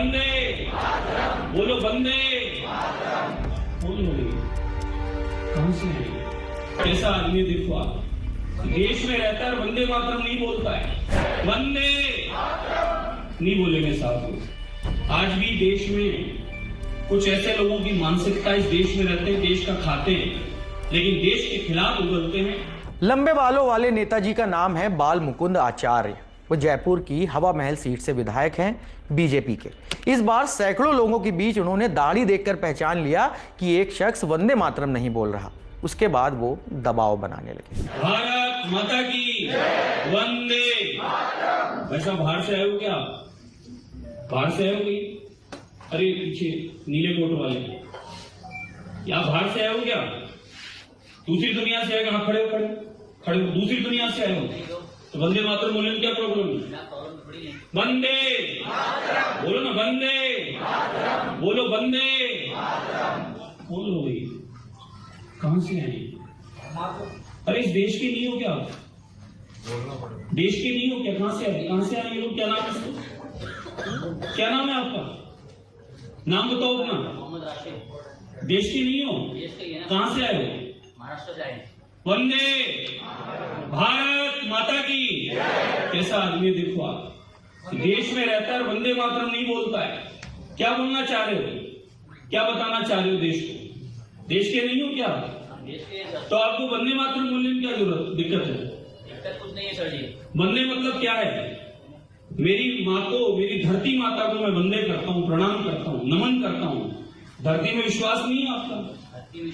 वंदे, बोलो वंदे, बोलो। कहां से है? कैसा आदमी देखो आप, देश में रहता है वंदे मातरम नहीं बोलता है, वंदे नहीं बोलेंगे साहब। आज भी देश में कुछ ऐसे लोगों की मानसिकता इस देश में रहते हैं, देश का खाते हैं, लेकिन देश के खिलाफ उगलते हैं। लंबे बालों वाले नेताजी का नाम है बाल मुकुंद आचार्य। वो जयपुर की हवा महल सीट से विधायक हैं बीजेपी के। इस बार सैकड़ों लोगों के बीच उन्होंने दाढ़ी देखकर पहचान लिया कि एक शख्स वंदे मातरम नहीं बोल रहा। उसके बाद वो दबाव बनाने लगे। भारत माता की वंदे। वैसा बाहर से आए हो क्या? बाहर से आए हो कोई? अरे पीछे नीले कोट वाले, या बाहर से आए हो क्या? दूसरी दुनिया से आए? कहां खड़े हो? खड़े हो, दूसरी दुनिया से आए हो तो वंदे मातरम बोलने में क्या प्रॉब्लम है? वंदे बोलो ना, वंदे बोलो, वंदे बोलो भाई। कहां से आए? अरे इस देश के नहीं हो क्या? देश के नहीं हो क्या? कहां से आए? कहां से आए ये लोग? क्या नाम है इसका? क्या नाम है आपका? नाम बताओ अपना। देश के नहीं हो? कहां से आए हो? महाराष्ट्र से आए। वंदे भारत माता की। कैसा आदमी देखो आप, देश में रहता है वंदे मातरम नहीं बोलता है। क्या बोलना चाह रहे हो? क्या बताना चाह रहे हो देश को? देश के नहीं हो क्या? तो आपको वंदे मातरम बोलने में क्या जरूरत, दिक्कत है? दिक्कत कुछ नहीं है सर जी। वंदे मतलब क्या है? मेरी माँ को, मेरी धरती माता को मैं वंदे करता हूँ, प्रणाम करता हूँ, नमन करता हूँ। धरती में विश्वास नहीं है आपका?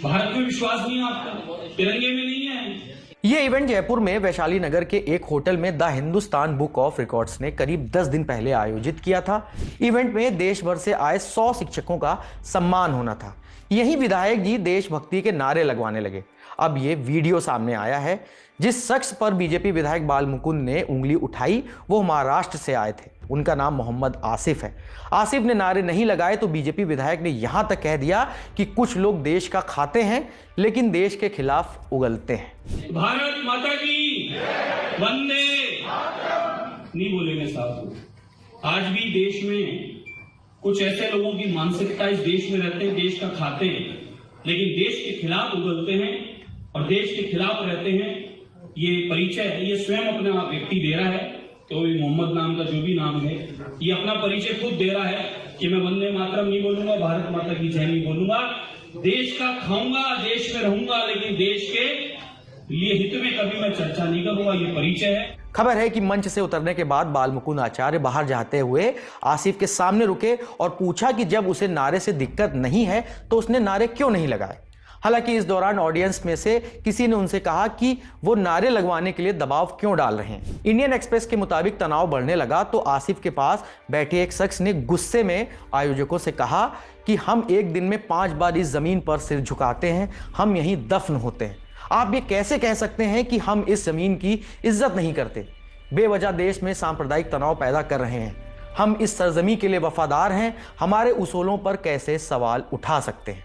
भारत में विश्वास नहीं है आपका? तिरंगे में नहीं है? ये इवेंट जयपुर में वैशाली नगर के एक होटल में the Hindustan book of records ने करीब 10 दिन पहले आयोजित किया था। इवेंट में देश भर से आए 100 शिक्षकों का सम्मान होना था। यही विधायक जी देशभक्ति के नारे लगवाने लगे। अब ये वीडियो सामने आया है। जिस शख्स पर बीजेपी विधायक बाल मुकुंद ने उंगली उठाई वो महाराष्ट्र से आए थे। उनका नाम मोहम्मद आसिफ है। आसिफ ने नारे नहीं लगाए तो बीजेपी विधायक ने यहां तक कह दिया कि कुछ लोग देश का खाते हैं लेकिन देश के खिलाफ उगलते हैं। भारत माता की वंदे नहीं बोलेंगे साहब। आज भी देश में कुछ ऐसे लोगों की मानसिकता इस देश में रहते हैं, देश का खाते हैं, लेकिन देश के खिलाफ उगलते हैं और देश के खिलाफ रहते हैं। ये परिचय है, ये स्वयं अपना व्यक्ति दे रहा है, तो मोहम्मद नाम का जो भी नाम है, ये अपना परिचय खुद दे रहा है कि मैं वंदे मातरम नहीं बोलूंगा, भारत माता की जय नहीं बोलूंगा, देश का खाऊंगा, देश में रहूंगा, लेकिन देश के लिए हित में कभी मैं चर्चा नहीं करूंगा। ये परिचय है। खबर है कि मंच से उतरने के बाद बाल मुकुंद आचार्य बाहर जाते हुए आसिफ के सामने रुके और पूछा कि जब उसे नारे से दिक्कत नहीं है तो उसने नारे क्यों नहीं लगाए। हालांकि इस दौरान ऑडियंस में से किसी ने उनसे कहा कि वो नारे लगवाने के लिए दबाव क्यों डाल रहे हैं। इंडियन एक्सप्रेस के मुताबिक तनाव बढ़ने लगा तो आसिफ के पास बैठे एक शख्स ने गुस्से में आयोजकों से कहा कि हम एक दिन में 5 बार इस जमीन पर सिर झुकाते हैं, हम यहीं दफन होते हैं। आप ये कैसे कह सकते हैं कि हम इस जमीन की इज्जत नहीं करते? बेवजह देश में सांप्रदायिक तनाव पैदा कर रहे हैं। हम इस सरजमी के लिए वफादार हैं, हमारे उसूलों पर कैसे सवाल उठा सकते हैं?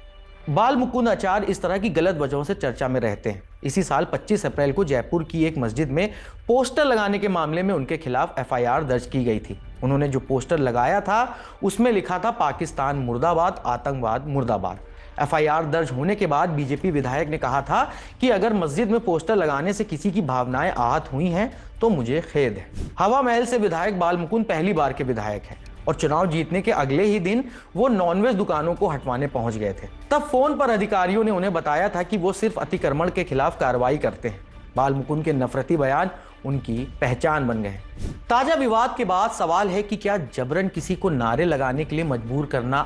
बाल मुकुंद आचार्य इस तरह की गलत वजहों से चर्चा में रहते हैं। इसी साल 25 अप्रैल को जयपुर की एक मस्जिद में पोस्टर लगाने के मामले में उनके खिलाफ एफआईआर दर्ज की गई थी। उन्होंने जो पोस्टर लगाया था उसमें लिखा था पाकिस्तान मुर्दाबाद, आतंकवाद मुर्दाबाद। एफआईआर दर्ज होने के बाद बीजेपी विधायक ने कहा था कि अगर मस्जिद में पोस्टर लगाने से किसी की भावनाएं आहत हुई हैं तो मुझे खेद है। हवा महल से विधायक बाल मुकुंद पहली बार के विधायक हैं और चुनाव जीतने के अगले ही दिन वो नॉनवेज दुकानों को हटवाने पहुंच गए थे। तब फोन पर अधिकारियों ने उन्हें बताया था कि वो सिर्फ अतिक्रमण के खिलाफ कार्रवाई करते हैं। बाल मुकुंद के नफरती बयान उनकी पहचान बन गए। ताजा विवाद के बाद सवाल है कि क्या जबरन किसी को नारे लगाने के लिए मजबूर करना